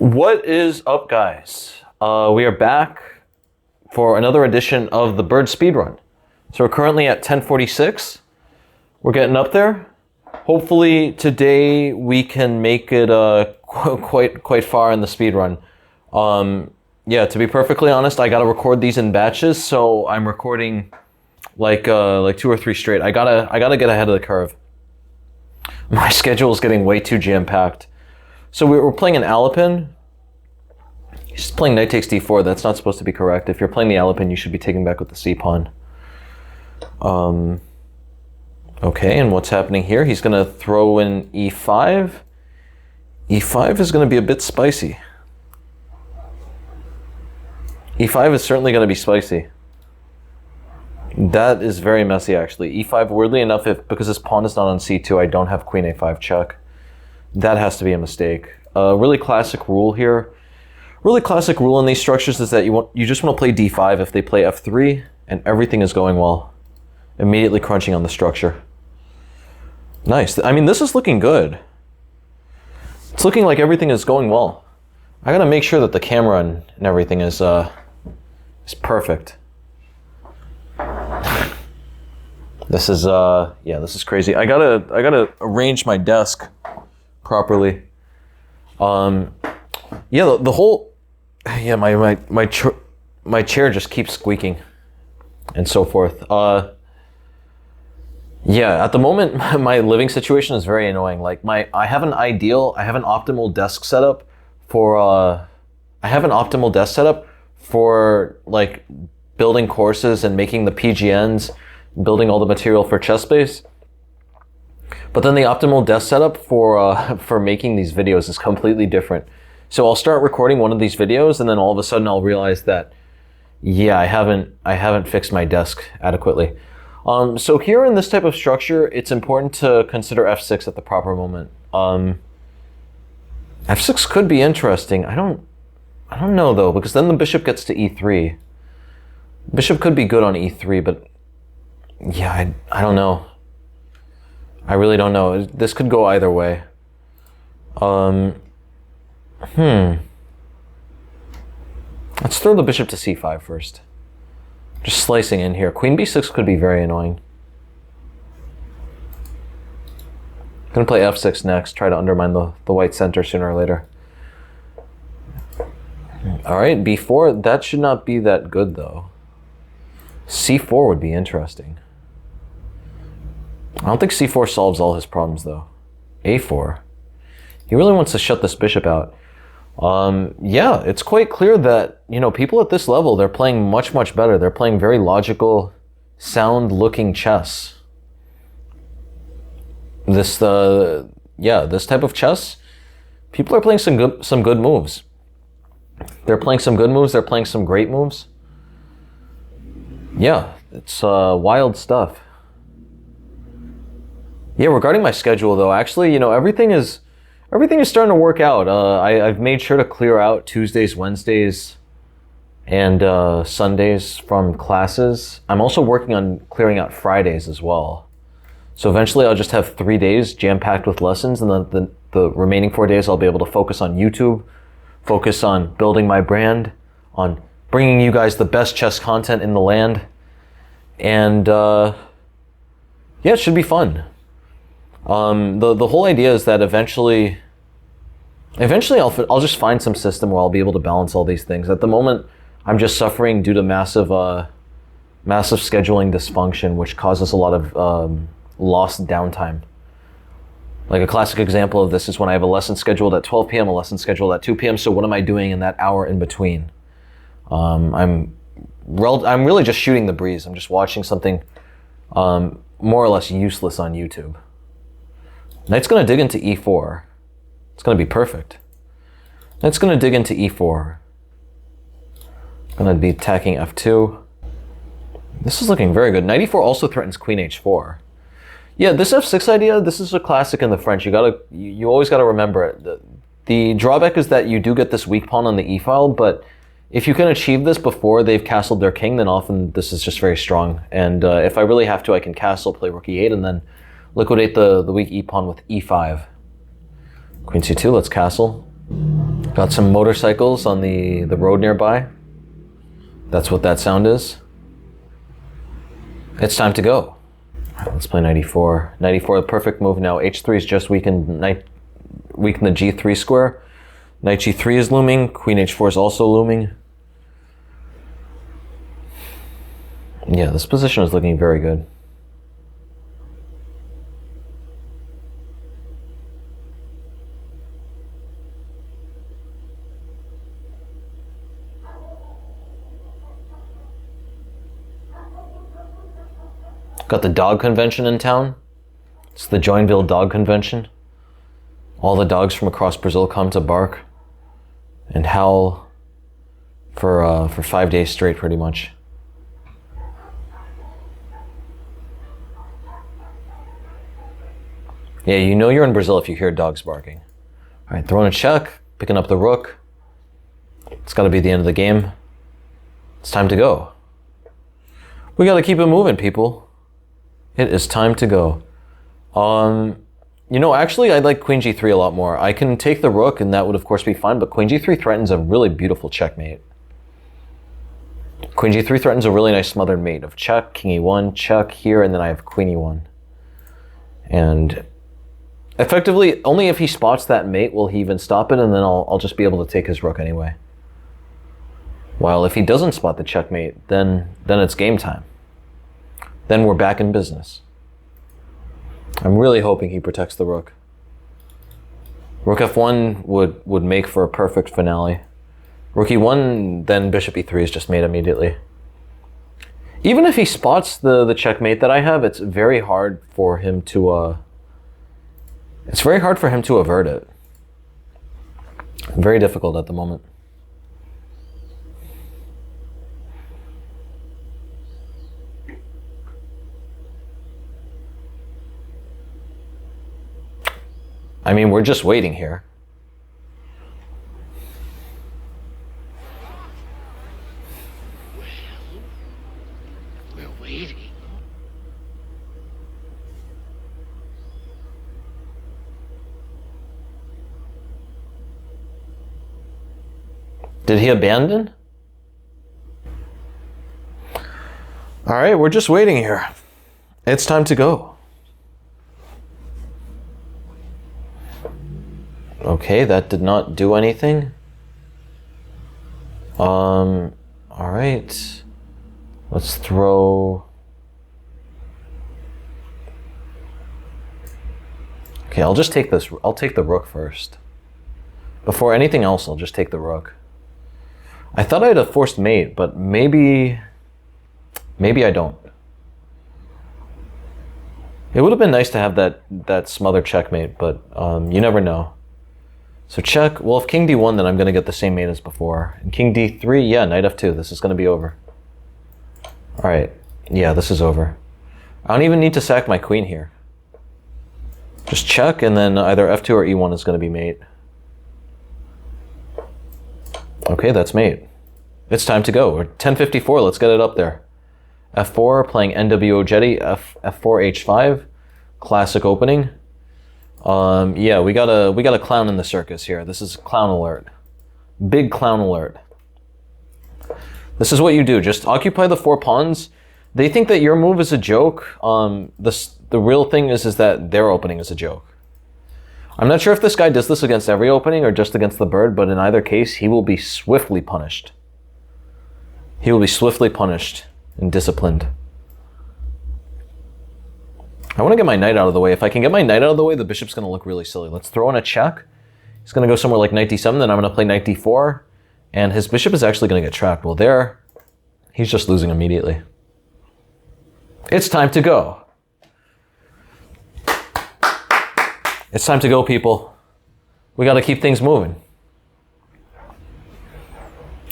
What is up, guys? We are back for another edition of the Bird Speedrun. So we're currently at 10:46. We're getting up there. Hopefully today we can make it quite far in the speedrun. Yeah, to be perfectly honest, I gotta record these in batches, so I'm recording like 2 or 3 straight. I gotta get ahead of the curve. My schedule is getting way too jam-packed. So we're playing an Alapin. He's playing knight takes d4. That's not supposed to be correct. If you're playing the Alapin, you should be taking back with the c-pawn. Okay, and what's happening here? He's going to throw in e5. e5 is going to be a bit spicy. e5 is certainly going to be spicy. That is very messy, actually. e5, weirdly enough, because his pawn is not on c2, I don't have queen a5 check. That has to be a mistake. A really classic rule here. Really classic rule in these structures is that you just want to play d5 if they play f3 and everything is going well. Immediately crunching on the structure. Nice. I mean, this is looking good. It's looking like everything is going well. I gotta make sure that the camera and everything is perfect. This is yeah, this is crazy. I gotta arrange my desk properly. Yeah, the whole, yeah, my chair just keeps squeaking and so forth. Yeah, at the moment my living situation is very annoying. Like I have an optimal desk setup for like building courses and making the PGNs, building all the material for chess base. But then the optimal desk setup for making these videos is completely different. So I'll start recording one of these videos and then all of a sudden I'll realize that, yeah, I haven't fixed my desk adequately. So here in this type of structure, it's important to consider f6 at the proper moment. f6 could be interesting. I don't know though, because then the bishop gets to e3. Bishop could be good on e3, but yeah, I don't know. I really don't know. This could go either way. Let's throw the bishop to c5 first. Just slicing in here. Queen b6 could be very annoying. I'm gonna play f6 next, try to undermine the white center sooner or later. Alright, b4, that should not be that good though. c4 would be interesting. I don't think c4 solves all his problems though. a4. He really wants to shut this bishop out. Yeah, it's quite clear that, you know, people at this level, they're playing much better. They're playing very logical, sound-looking chess. This type of chess, people are playing some good moves. They're playing some good moves. They're playing some great moves. Yeah, it's wild stuff. Yeah, regarding my schedule though, actually, you know, everything is starting to work out. I've made sure to clear out Tuesdays, Wednesdays, and Sundays from classes. I'm also working on clearing out Fridays as well. So eventually I'll just have 3 days jam-packed with lessons, and the remaining 4 days I'll be able to focus on YouTube, focus on building my brand, on bringing you guys the best chess content in the land, and yeah, it should be fun. The whole idea is that eventually I'll just find some system where I'll be able to balance all these things. At the moment, I'm just suffering due to massive scheduling dysfunction, which causes a lot of lost downtime. Like a classic example of this is when I have a lesson scheduled at 12 p.m., a lesson scheduled at 2 p.m. So what am I doing in that hour in between? I'm really just shooting the breeze. I'm just watching something more or less useless on YouTube. Knight's going to dig into e4. It's going to be perfect. Knight's going to dig into e4. Going to be attacking f2. This is looking very good. Knight e4 also threatens queen h4. Yeah, this f6 idea, this is a classic in the French. You always got to remember it. The drawback is that you do get this weak pawn on the e-file, but if you can achieve this before they've castled their king, then often this is just very strong. And if I really have to, I can castle, play rook e8, and then liquidate the weak e-pawn with e5. Queen c2, let's castle. Got some motorcycles on the road nearby. That's what that sound is. It's time to go. All right, let's play knight e4. Knight e4, the perfect move now. h3 is just weakened the g3 square. Knight g3 is looming. Queen h4 is also looming. Yeah, this position is looking very good. Got the dog convention in town. It's the Joinville Dog Convention. All the dogs from across Brazil come to bark and howl for 5 days straight, pretty much. Yeah, you know you're in Brazil if you hear dogs barking. All right, throwing a check, picking up the rook. It's got to be the end of the game. It's time to go. We got to keep it moving, people. It is time to go. You know, actually, I like queen g3 a lot more. I can take the rook, and that would, of course, be fine, but queen g3 threatens a really beautiful checkmate. Queen g3 threatens a really nice smothered mate of check, king e1, check here, and then I have queen e1. And effectively, only if he spots that mate will he even stop it, and then I'll just be able to take his rook anyway. While if he doesn't spot the checkmate, then it's game time. Then we're back in business. I'm really hoping he protects the rook. Rook f1 would make for a perfect finale. Rook e1, then bishop e3 is just made immediately. Even if he spots the checkmate that I have, it's very hard for him to avert it. Very difficult at the moment. I mean, we're just waiting here. Well, we're waiting. Did he abandon? All right, we're just waiting here. It's time to go. Okay, that did not do anything. All right. Let's throw. Okay, I'll just take this. I'll take the rook first. Before anything else, I'll just take the rook. I thought I had a forced mate, but maybe I don't. It would have been nice to have that smothered checkmate, but you never know. So check. Well, if king d1, then I'm going to get the same mate as before. And king d3, yeah, knight f2. This is going to be over. All right. Yeah, this is over. I don't even need to sack my queen here. Just check, and then either f2 or e1 is going to be mate. Okay, that's mate. It's time to go. We're 10:54. Let's get it up there. f4, playing NWO Jetty. f4, h5. Classic opening. Yeah, we got a clown in the circus here. This is clown alert. Big clown alert. This is what you do. Just occupy the 4 pawns. They think that your move is a joke. The real thing is that their opening is a joke. I'm not sure if this guy does this against every opening or just against the bird, but in either case, he will be swiftly punished. He will be swiftly punished and disciplined. I want to get my knight out of the way. If I can get my knight out of the way, the bishop's going to look really silly. Let's throw in a check. He's going to go somewhere like knight d7, then I'm going to play knight d4, and his bishop is actually going to get trapped. Well, there, he's just losing immediately. It's time to go. It's time to go, people. We got to keep things moving.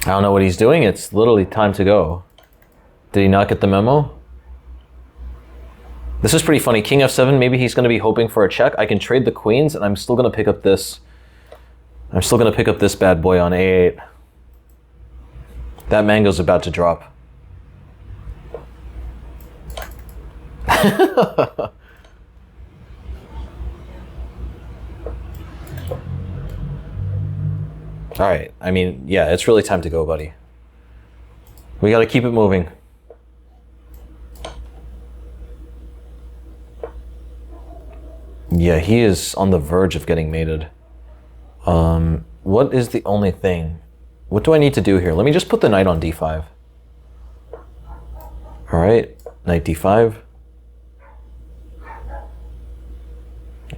I don't know what he's doing. It's literally time to go. Did he not get the memo? This is pretty funny. King f7, maybe he's going to be hoping for a check. I can trade the queens, and I'm still going to pick up this. I'm still going to pick up this bad boy on a8. That mango's about to drop. All right. I mean, yeah, it's really time to go, buddy. We got to keep it moving. Yeah, he is on the verge of getting mated. What is the only thing? What do I need to do here? Let me just put the knight on d5. All right, knight d5.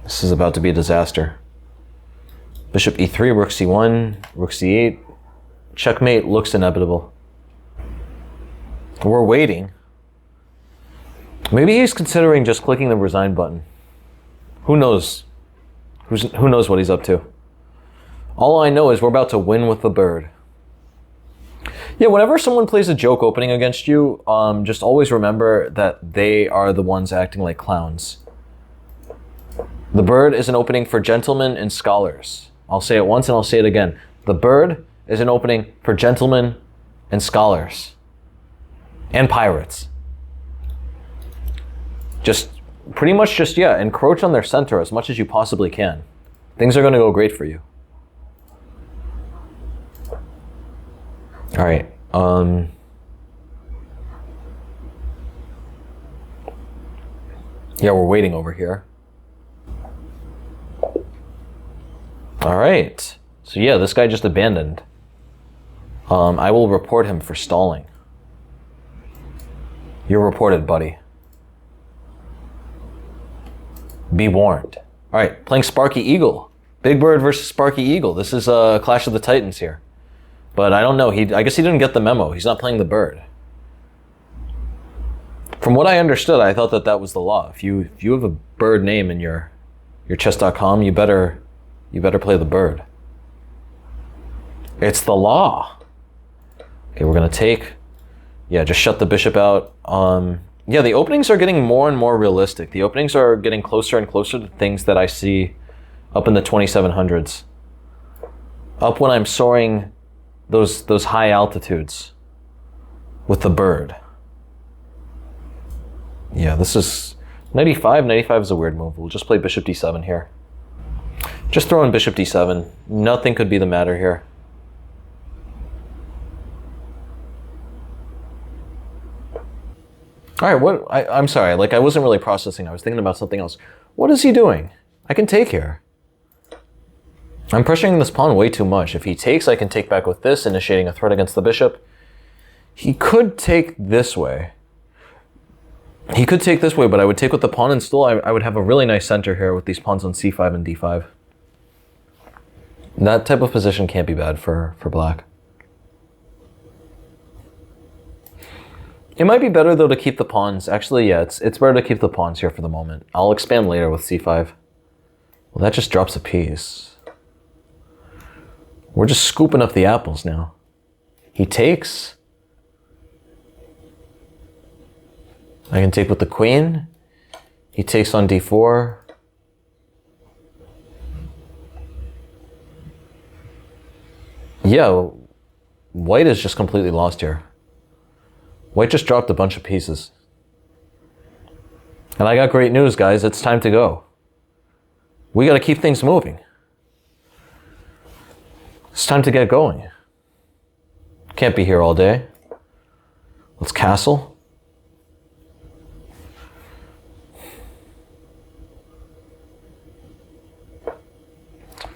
This is about to be a disaster. Bishop e3, rook c1, rook c8. Checkmate looks inevitable. We're waiting. Maybe he's considering just clicking the resign button. Who knows? Who knows what he's up to? All I know is we're about to win with the bird. Yeah, whenever someone plays a joke opening against you, just always remember that they are the ones acting like clowns. The bird is an opening for gentlemen and scholars. I'll say it once and I'll say it again. The bird is an opening for gentlemen and scholars. And pirates. Just, pretty much just, yeah, encroach on their center as much as you possibly can. Things are going to go great for you. All right. Yeah, we're waiting over here. All right. So yeah, this guy just abandoned. I will report him for stalling. You're reported, buddy. Be warned. All right, playing Sparky Eagle. Big Bird versus Sparky Eagle. This is a Clash of the Titans here. But I don't know. I guess he didn't get the memo. He's not playing the bird. From what I understood, I thought that was the law. If you have a bird name in your chess.com, you better play the bird. It's the law. Okay, we're gonna take. Yeah, just shut the bishop out. Yeah, the openings are getting more and more realistic. The openings are getting closer and closer to things that I see up in the 2700s. Up when I'm soaring those high altitudes with the bird. Yeah, this is 95. 95 is a weird move. We'll just play bishop d7 here. Just throw in bishop d7. Nothing could be the matter here. All right, I'm sorry, I wasn't really processing. I was thinking about something else. What is he doing? I can take here. I'm pressuring this pawn way too much. If he takes, I can take back with this, initiating a threat against the bishop. He could take this way. He could take this way, but I would take with the pawn, and still I would have a really nice center here with these pawns on c5 and d5. That type of position can't be bad for black. It might be better, though, to keep the pawns. Actually, yeah, it's better to keep the pawns here for the moment. I'll expand later with c5. Well, that just drops a piece. We're just scooping up the apples now. He takes. I can take with the queen. He takes on d4. Yeah, white is just completely lost here. White just dropped a bunch of pieces. And I got great news, guys. It's time to go. We got to keep things moving. It's time to get going. Can't be here all day. Let's castle.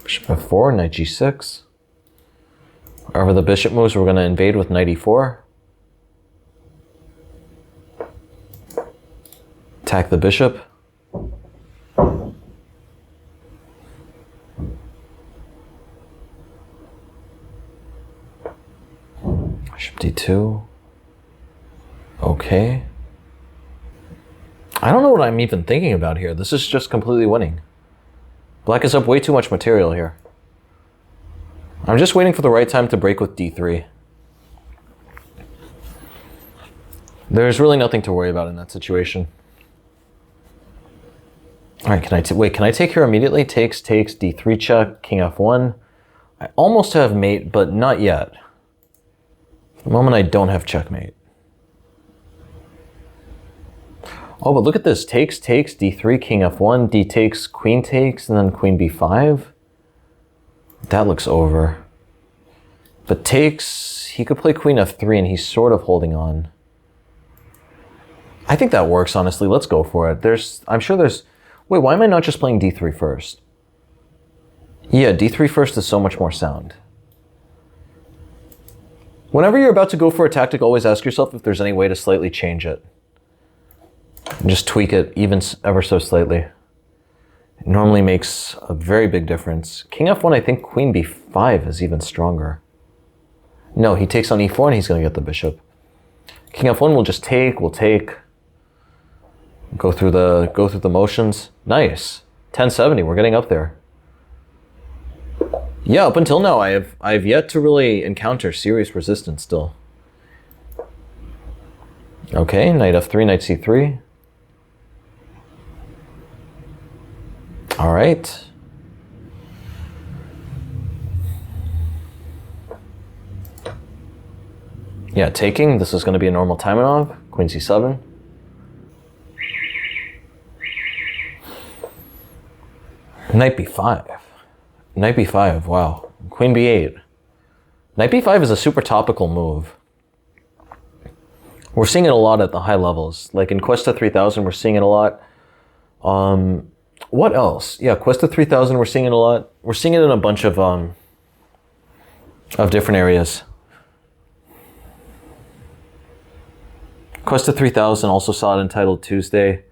Bishop f4, knight g6. Wherever the bishop moves, we're going to invade with knight e4. Attack the bishop. Bishop d2. Okay. I don't know what I'm even thinking about here. This is just completely winning. Black is up way too much material here. I'm just waiting for the right time to break with d3. There's really nothing to worry about in that situation. All right, can I take here immediately? Takes, d3 check, king f1. I almost have mate, but not yet. For the moment, I don't have checkmate. Oh, but look at this. Takes, d3, king f1, d takes, and then queen b5. That looks over. But takes, he could play queen f3 and he's sort of holding on. I think that works, honestly. Let's go for it. I'm sure there's, wait, why am I not just playing d3 first? Yeah, d3 first is so much more sound. Whenever you're about to go for a tactic, always ask yourself if there's any way to slightly change it. And just tweak it even ever so slightly. It normally makes a very big difference. King f1, I think queen b5 is even stronger. No, he takes on e4 and he's going to get the bishop. King f1 will just take, we'll take. Go through the motions. Nice. 1070, we're getting up there. Yeah, up until now, I've yet to really encounter serious resistance still. Okay, knight f3, knight c3. All right. Yeah, taking. This is going to be a normal Taimanov. Queen c7. Knight b5. Knight b5, wow. Queen b8. Knight b5 is a super topical move. We're seeing it a lot at the high levels. Like in Questa 3000, we're seeing it a lot. What else? Yeah, Questa 3000, we're seeing it a lot. We're seeing it in a bunch of different areas. Questa 3000 also saw it entitled Tuesday.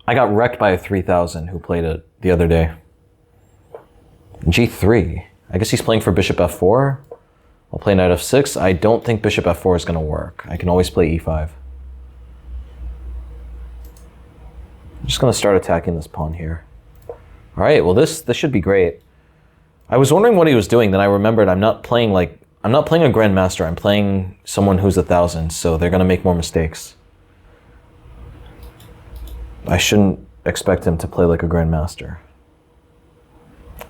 I got wrecked by a 3000 who played it the other day. G3. I guess he's playing for bishop f4. I'll play knight f6. I don't think bishop f4 is going to work. I can always play e5. I'm just going to start attacking this pawn here. All right, well this should be great. I was wondering what he was doing, then I remembered I'm not playing a grandmaster. I'm playing someone who's 1,000, so they're going to make more mistakes. I shouldn't expect him to play like a grandmaster.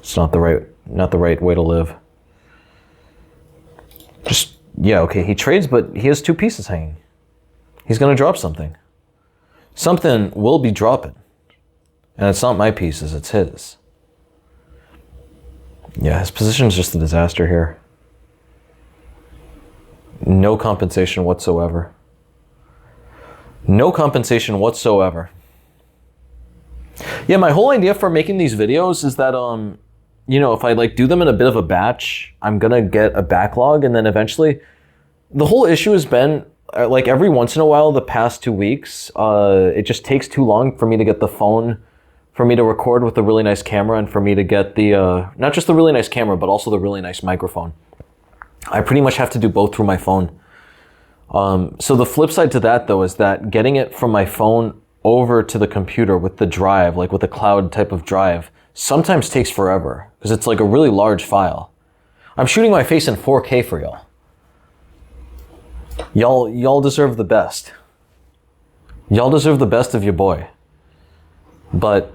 It's not the right way to live. Yeah, okay, he trades, but he has two pieces hanging. He's going to drop something. Something will be dropping. And it's not my pieces, it's his. Yeah, his position is just a disaster here. No compensation whatsoever. No compensation whatsoever. Yeah, my whole idea for making these videos is that, if I do them in a bit of a batch, I'm gonna get a backlog, and then eventually, the whole issue has been, every once in a while, the past 2 weeks, it just takes too long for me to get the phone, for me to record with a really nice camera, and for me to get the, not just the really nice camera, but also the really nice microphone. I pretty much have to do both through my phone. So the flip side to that, though, is that getting it from my phone over to the computer with the drive, with a cloud type of drive, sometimes takes forever because it's a really large file. I'm shooting my face in 4K for y'all. Y'all deserve the best. Y'all deserve the best of your boy. But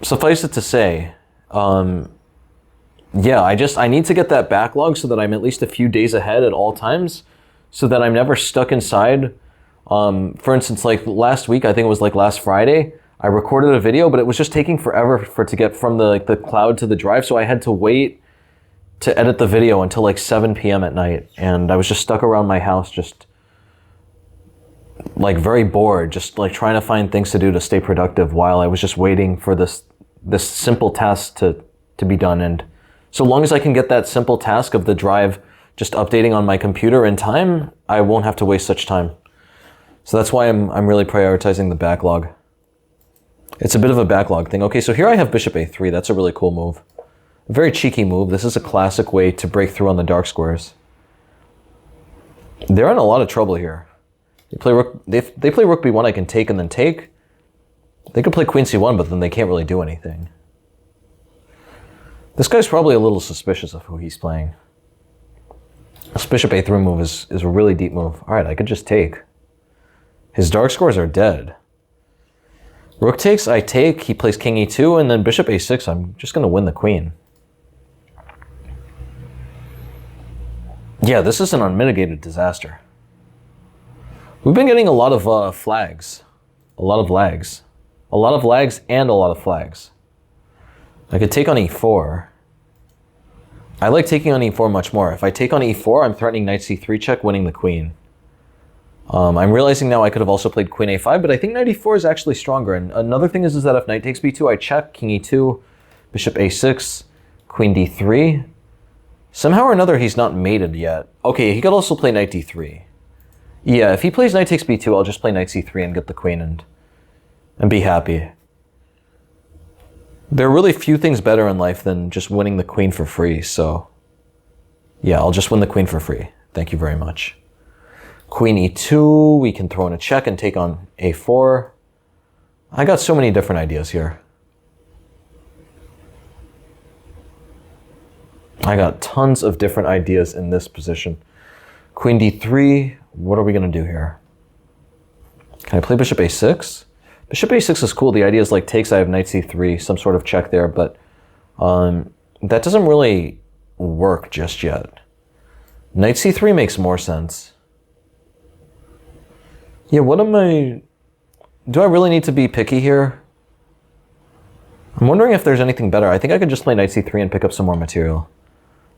suffice it to say, yeah, I need to get that backlog so that I'm at least a few days ahead at all times, so that I'm never stuck inside. For instance, last week, I think it was last Friday, I recorded a video, but it was just taking forever for it to get from the cloud to the drive, so I had to wait to edit the video until 7 p.m. at night, and I was just stuck around my house, just very bored, just trying to find things to do to stay productive while I was just waiting for this simple task to be done. And so long as I can get that simple task of the drive just updating on my computer in time, I won't have to waste such time. So that's why I'm really prioritizing the backlog. It's a bit of a backlog thing. Okay, so here I have bishop a3. That's a really cool move. A very cheeky move. This is a classic way to break through on the dark squares. They're in a lot of trouble here. They play rook b1, I can take and then take. They could play queen c1, but then they can't really do anything. This guy's probably a little suspicious of who he's playing. This bishop a3 move is a really deep move. All right, I could just take. His dark squares are dead. Rook takes, I take, he plays king e2, and then bishop a6, I'm just going to win the queen. Yeah, this is an unmitigated disaster. We've been getting a lot of flags. A lot of lags. A lot of lags and a lot of flags. I could take on e4. I like taking on e4 much more. If I take on e4, I'm threatening knight c3 check, winning the queen. I'm realizing now I could have also played queen a5, but I think knight e4 is actually stronger. And another thing is that if knight takes b2, I check, king e2, bishop a6, queen d3. Somehow or another, he's not mated yet. Okay, he could also play knight d3. Yeah, if he plays knight takes b2, I'll just play knight c3 and get the queen and be happy. There are really few things better in life than just winning the queen for free, so yeah, I'll just win the queen for free. Thank you very much. Queen e2, we can throw in a check and take on a4. I got so many different ideas here. I got tons of different ideas in this position. Queen d3, what are we going to do here? Can I play bishop a6? Bishop a6 is cool. The idea is like takes, I have knight c3, some sort of check there, but that doesn't really work just yet. Knight c3 makes more sense. Yeah, what am I... Do I really need to be picky here? I'm wondering if there's anything better. I think I could just play knight c3 and pick up some more material.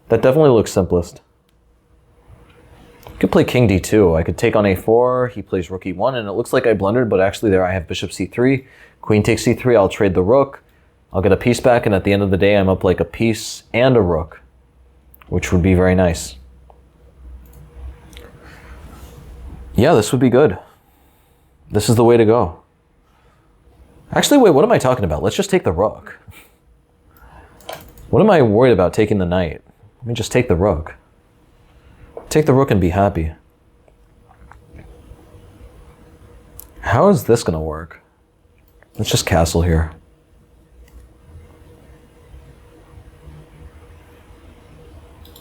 That definitely looks simplest. I could play king d2. I could take on a4. He plays rook e1, and it looks like I blundered, but actually there I have bishop c3. Queen takes c3. I'll trade the rook. I'll get a piece back, and at the end of the day, I'm up like a piece and a rook, which would be very nice. Yeah, this would be good. This is the way to go. Actually, wait, what am I talking about? Let's just take the rook. What am I worried about taking the knight? Let me just take the rook. Take the rook and be happy. How is this going to work? Let's just castle here.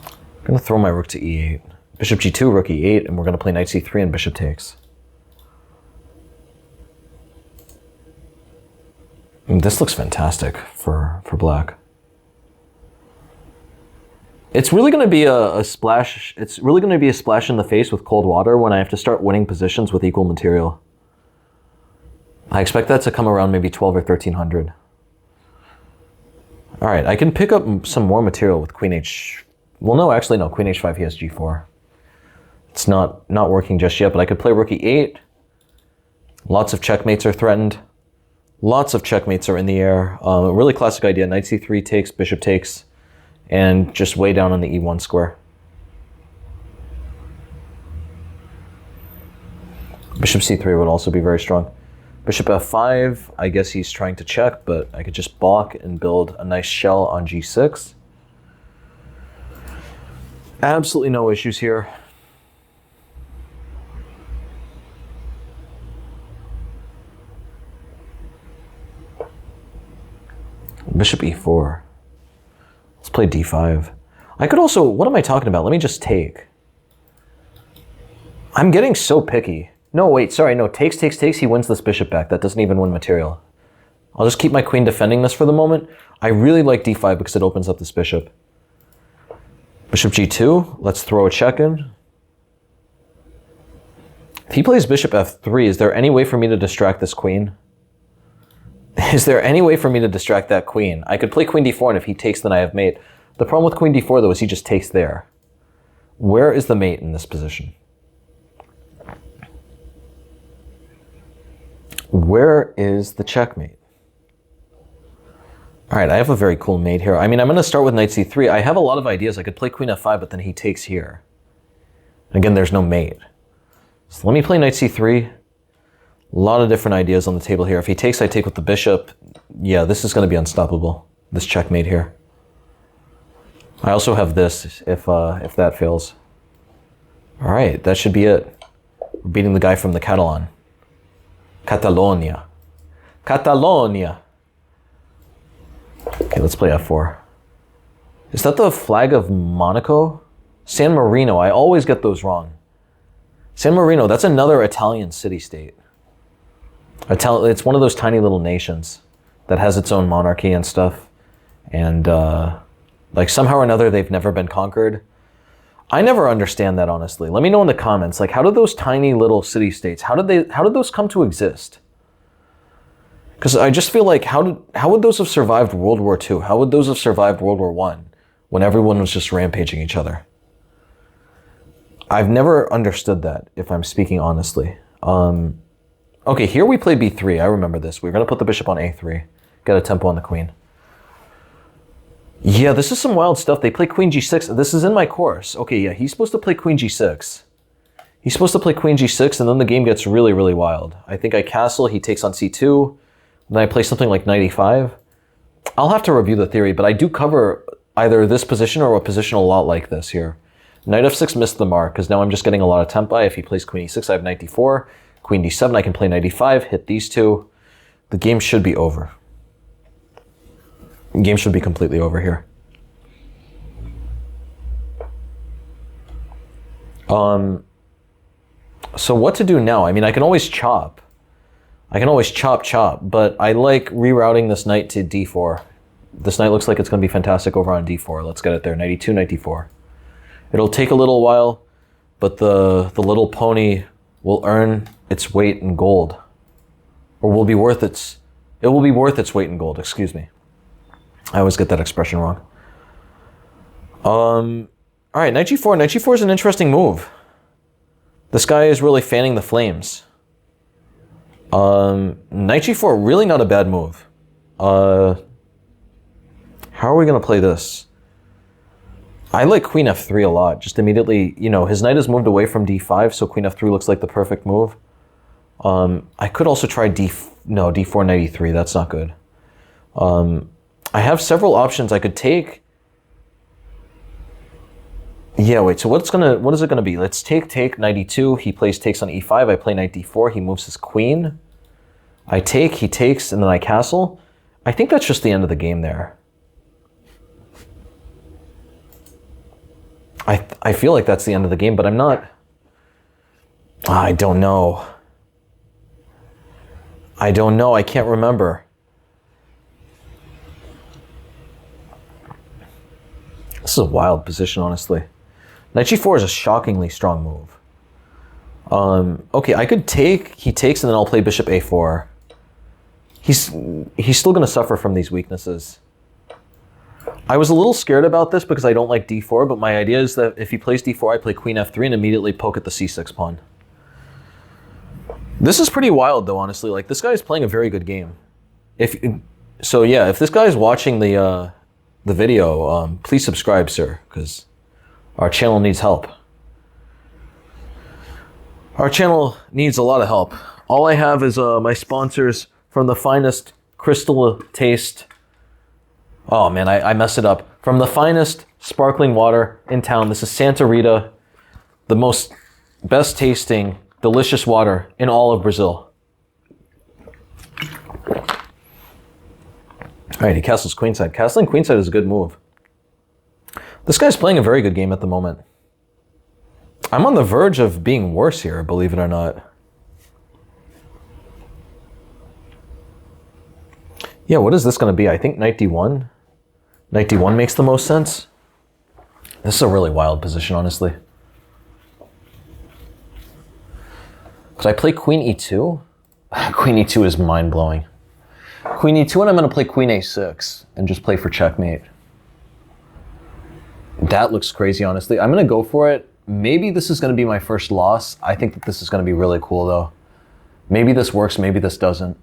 I'm going to throw my rook to e8. Bishop g2, rook e8, and we're going to play knight c3 and bishop takes. This looks fantastic for black. It's really going to be a splash. It's really going to be a splash in the face with cold water when I have to start winning positions with equal material. I expect that to come around maybe 12 or 1300. All right, I can pick up some more material with queen h. Well, no, actually, no. Queen h5, he has g4. It's not working just yet, but I could play rook e8. Lots of checkmates are threatened. Lots of checkmates are in the air. A really classic idea. Knight c3 takes, bishop takes, and just way down on the e1 square. Bishop c3 would also be very strong. Bishop f5, I guess he's trying to check, but I could just balk and build a nice shell on g6. Absolutely no issues here. Bishop e4. Let's play d5. I could also, what am I talking about? Let me just take. I'm getting so picky. No, wait, sorry, no, takes, he wins this bishop back. That doesn't even win material. I'll just keep my queen defending this for the moment. I really like d5 because it opens up this bishop. Bishop g2, let's throw a check in. If he plays bishop f3, is there any way for me to distract this queen? Is there any way for me to distract that queen? I could play queen d4, and if he takes, then I have mate. The problem with queen d4, though, is he just takes there. Where is the mate in this position? Where is the checkmate? All right, I have a very cool mate here. I mean, I'm going to start with knight c3. I have a lot of ideas. I could play queen f5, but then he takes here. And again, there's no mate. So let me play knight c3. A lot of different ideas on the table here. If he takes, I take with the bishop. Yeah, this is going to be unstoppable, this checkmate here. I also have this if that fails. All right, that should be it. We're beating the guy from the Catalan. Catalonia. Catalonia. Okay, let's play f4. Is that the flag of Monaco? San Marino. I always get those wrong. San Marino, that's another Italian city-state. It's one of those tiny little nations that has its own monarchy and stuff. And like somehow or another, they've never been conquered. I never understand that, honestly. Let me know in the comments, like, how did those tiny little city-states, how did those come to exist? Because I just feel like, how would those have survived World War II? How would those have survived World War I? when everyone was just rampaging each other. I've never understood that, if I'm speaking honestly. Okay, here we play b3. I remember this. We're going to put the bishop on a3. Get a tempo on the queen. Yeah, this is some wild stuff. They play queen g6. This is in my course. Okay, yeah, he's supposed to play queen g6. He's supposed to play queen g6, and then the game gets really, really wild. I think I castle, he takes on c2. Then I play something like knight e5. I'll have to review the theory, but I do cover either this position or a position a lot like this here. Knight f6 missed the mark, because now I'm just getting a lot of tempi. If he plays queen e6, I have knight d4. Queen d7, I can play knight e5, hit these two. The game should be over. The game should be completely over here. So what to do now? I mean, I can always chop. I can always chop, but I like rerouting this knight to d4. This knight looks like it's going to be fantastic over on d4. Let's get it there. Knight e2, knight d4. It'll take a little while, but the little pony will earn its weight in gold. Or will be worth its... It will be worth its weight in gold, excuse me. I always get that expression wrong. All right, knight g4. Knight g4 is an interesting move. This guy is really fanning the flames. Knight g4, really not a bad move. How are we going to play this? I like queen f3 a lot. Just immediately, you know, his knight has moved away from d5, so queen f3 looks like the perfect move. I could also try d4, knight e3. That's not good. I have several options I could take. Yeah, wait, so what is it gonna be? Let's take, knight e2. He plays takes on e5. I play knight d4. He moves his queen. I take, he takes, and then I castle. I think that's just the end of the game there. I feel like that's the end of the game, but I'm not... I don't know. I don't know. I can't remember. This is a wild position, honestly. Knight g4 is a shockingly strong move. Okay, I could take, he takes, and then I'll play bishop a4. He's still going to suffer from these weaknesses. I was a little scared about this because I don't like d4, but my idea is that if he plays d4, I play queen f3 and immediately poke at the c6 pawn. This is pretty wild, though, honestly. Like, this guy is playing a very good game. So yeah, if this guy is watching the video, please subscribe, sir, because our channel needs help. Our channel needs a lot of help. All I have is my sponsors from the finest crystal taste. Oh man, I messed it up. From the finest sparkling water in town. This is Santa Rita, the best tasting, delicious water in all of Brazil. All right, he castles queenside. Castling queenside is a good move. This guy's playing a very good game at the moment. I'm on the verge of being worse here, believe it or not. Yeah, what is this going to be? I think knight d1. Knight d1 makes the most sense. This is a really wild position, honestly. Could I play queen e2? Queen e2 is mind-blowing. Queen e2, and I'm going to play queen a6 and just play for checkmate. That looks crazy, honestly. I'm going to go for it. Maybe this is going to be my first loss. I think that this is going to be really cool, though. Maybe this works, maybe this doesn't.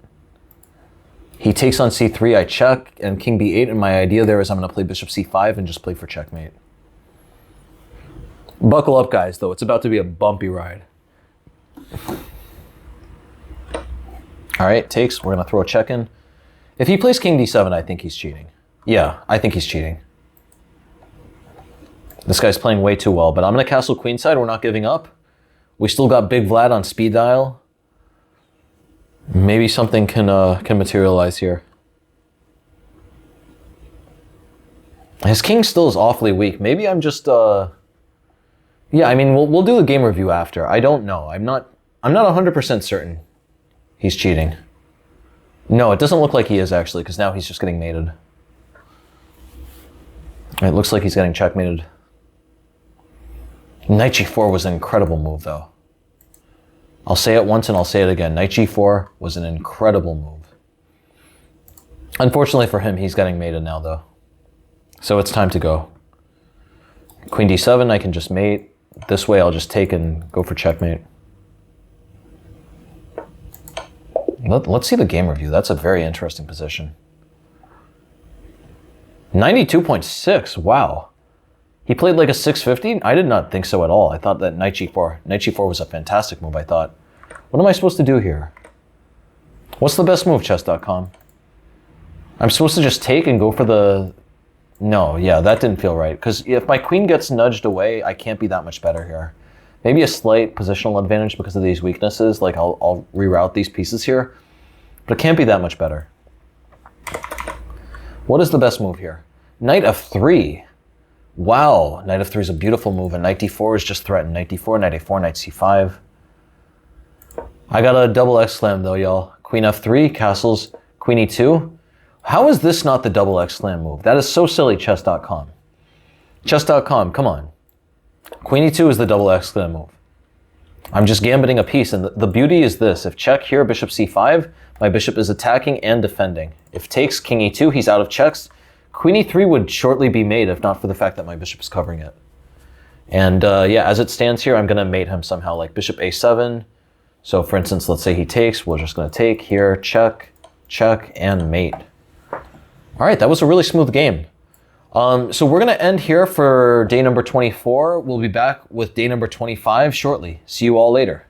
He takes on c3, I check, and king b8, and my idea there is I'm going to play bishop c5 and just play for checkmate. Buckle up, guys, though. It's about to be a bumpy ride. All right, takes. We're going to throw a check in. If he plays king d7, I think he's cheating. Yeah, I think he's cheating. This guy's playing way too well, but I'm going to castle queenside. We're not giving up. We still got Big Vlad on speed dial. Maybe something can materialize here. His king still is awfully weak. Maybe I'm just yeah, I mean we'll do the game review after. I don't know. I'm not 100% certain he's cheating. No, it doesn't look like he is actually, because now he's just getting mated. It looks like he's getting checkmated. Knight g4 was an incredible move, though. I'll say it once and I'll say it again. Knight g4 was an incredible move. Unfortunately for him, he's getting mated now, though. So it's time to go. Queen d7, I can just mate. This way I'll just take and go for checkmate. Let's see the game review. That's a very interesting position. 92.6, wow. He played like a 650? I did not think so at all. I thought that knight g4. Knight g4 was a fantastic move, I thought. What am I supposed to do here? What's the best move, chess.com? I'm supposed to just take and go for the... No, yeah, that didn't feel right. Because if my queen gets nudged away, I can't be that much better here. Maybe a slight positional advantage because of these weaknesses. Like, I'll reroute these pieces here. But it can't be that much better. What is the best move here? Knight f3. Wow, knight f3 is a beautiful move, and knight d4 is just threatened. Knight d4, knight a4, knight c5. I got a double X slam though, y'all. Queen f3, castles, queen e2. How is this not the double X slam move? That is so silly, chess.com. Chess.com, come on. Queen e2 is the double X slam move. I'm just gambiting a piece, and the beauty is this. If check here, bishop c5, my bishop is attacking and defending. If takes, king e2, he's out of checks. Queen e3 would shortly be mate if not for the fact that my bishop is covering it. And yeah, as it stands here, I'm going to mate him somehow, like bishop a7. So for instance, let's say he takes, we're just going to take here, check, check, and mate. All right, that was a really smooth game. So we're going to end here for day number 24. We'll be back with day number 25 shortly. See you all later.